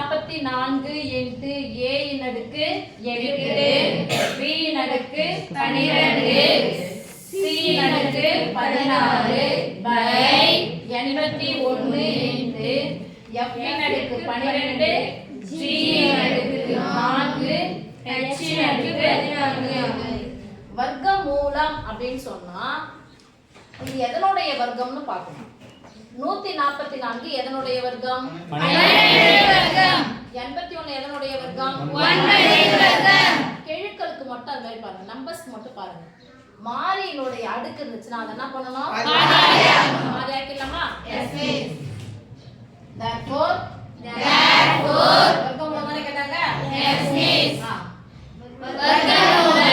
144 into a இன் அடுக்கு 8 b இன் அடுக்கு 12 c இன் அடுக்கு 16 by 81 into f இன் அடுக்கு 12 g இன் அடுக்கு 4 h இன் அடுக்கு 14 வர்க்கமூலம் அப்படினு சொன்னா இது எதனுடைய வர்க்கம்னு பார்க்கணும் 144 எதனுடைய வர்க்கம் 12 வர்க்கம் 81 எதனுடைய வர்க்கம் 1 வர்க்கம் கெழுக்களுக்கு மட்டும் அந்த மாதிரி பாருங்க நம்பர்ஸ்க்கு மட்டும் பாருங்க மாறியினுடைய அடுக்கு இருந்துச்சுனா அத என்ன பண்ணனும் மாறி ஆக்கிடலாமா எஸ் மிஸ் therefore வர்க்கமூலம் தானே கேட்டாங்க எஸ் மிஸ் வர்க்கமூலம்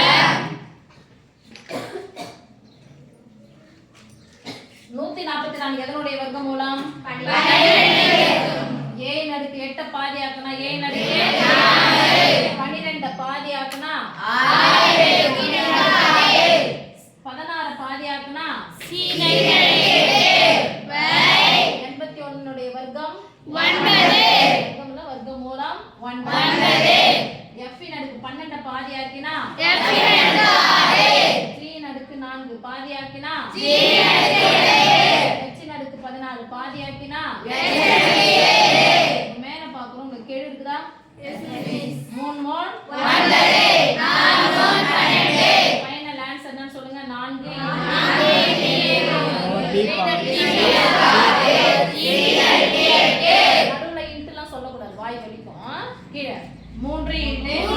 144 எதனுடைய வர்க்கமூலம் 12 a இன் அடுக்கு 8 பாதி ஆக்குனா a இன் அடுக்கு 12 பாதி ஆக்குனா 16 பாதி ஆக்குனா c இன் அடுக்கு 81 உடைய வர்க்கம் 9 வர்க்கமூலம் 9 f இன் அடுக்கு 12 பாதி ஆக்கினா f இன் அடுக்கு 6 c இன் அடுக்கு 4 பாதி ஆக்கினா c இன் அடுக்கு 14 பாதி ஆக்கினா மேல பாக்குறோம் உங்களுக்கு கேள்வி இருக்குதா yes miss 3 mole 9 4 mole 12 final answer என்ன சொல்லுங்க 4 நடுவுல இன்ட்லாம் சொல்ல கூடாது வாய் வலிக்கும் கீழ 3 இன்ட்